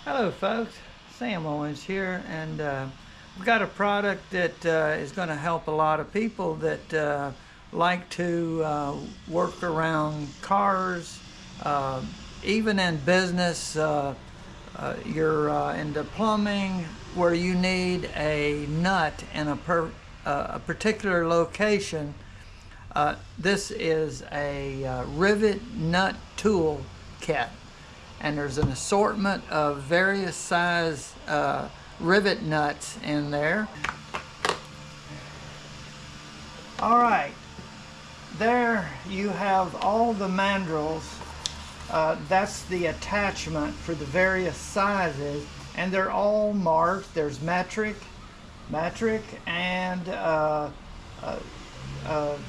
Hello folks, Sam Owens here, and we've got a product that is going to help a lot of people that like to work around cars, even in business. You're into plumbing where you need a nut in a particular location. This is a rivet nut tool kit. And there's an assortment of various size rivet nuts in there. All right, there you have all the mandrels. That's the attachment for the various sizes, and they're all marked. There's metric, and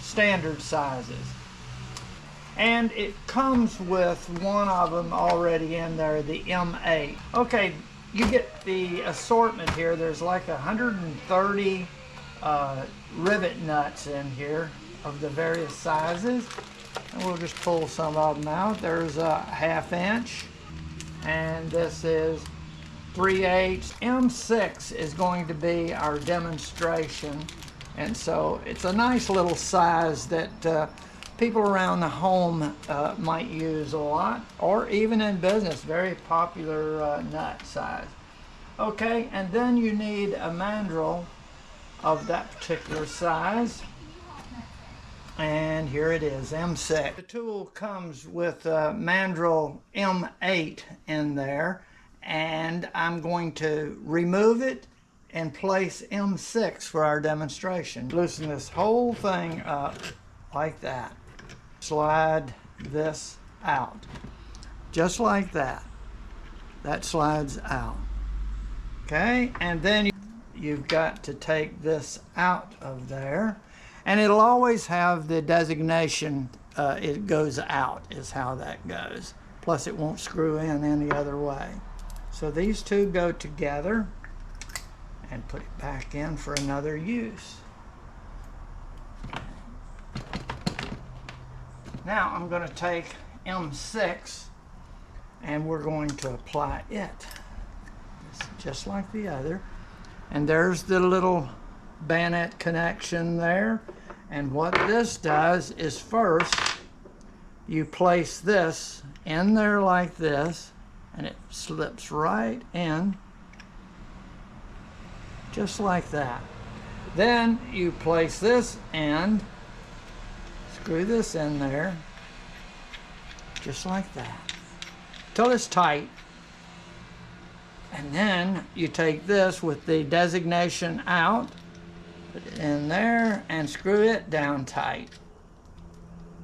standard sizes. And it comes with one of them already in there, the M8. Okay, you get the assortment here. There's like 130 rivet nuts in here of the various sizes. And we'll just pull some of them out. There's a 1/2 inch, and this is 3/8. M6 is going to be our demonstration. And so it's a nice little size that people around the home might use a lot, or even in business, very popular nut size. Okay, and then you need a mandrel of that particular size, and here it is, M6. The tool comes with mandrel M8 in there, and I'm going to remove it and place M6 for our demonstration. Loosen this whole thing up like that. Slide this out, just like that. That slides out. Okay, and then you've got to take this out of there, and it'll always have the designation, it goes out is how that goes. Plus it won't screw in any other way. So these two go together, and put it back in for another use. Now I'm going to take M6 and we're going to apply it just like the other. And there's the little bayonet connection there. And what this does is, first you place this in there like this, and it slips right in just like that. Then you place this and screw this in there, just like that, till it's tight. And then you take this with the designation out, put it in there, and screw it down tight.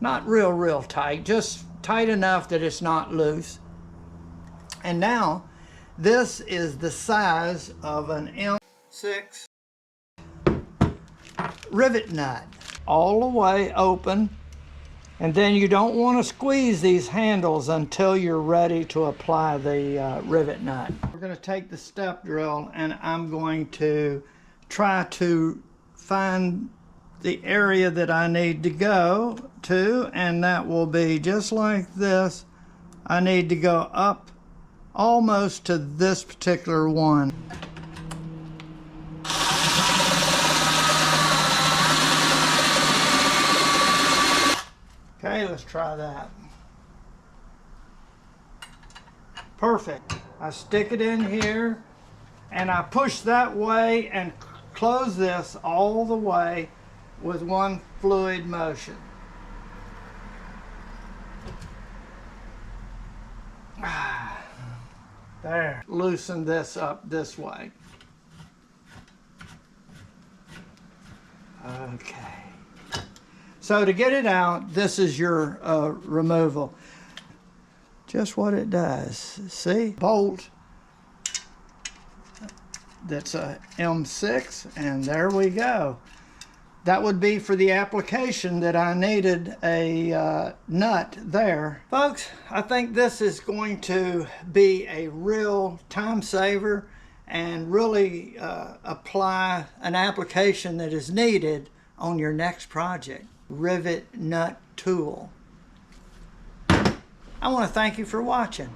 Not real tight, just tight enough that it's not loose. And now, this is the size of an M6 rivet nut, all the way open. And then you don't want to squeeze these handles until you're ready to apply the rivet nut. We're going to take the step drill, and I'm going to try to find the area that I need to go to, and that will be just like this. I need to go up almost to this particular one. Okay, let's try that. Perfect. I stick it in here, and I push that way and close this all the way with one fluid motion. There. Loosen this up this way. Okay. So to get it out, this is your removal. Just what it does. See? Bolt. That's a M6, and there we go. That would be for the application that I needed a nut there. Folks, I think this is going to be a real time saver and really apply an application that is needed on your next project. Rivet nut tool. I want to thank you for watching.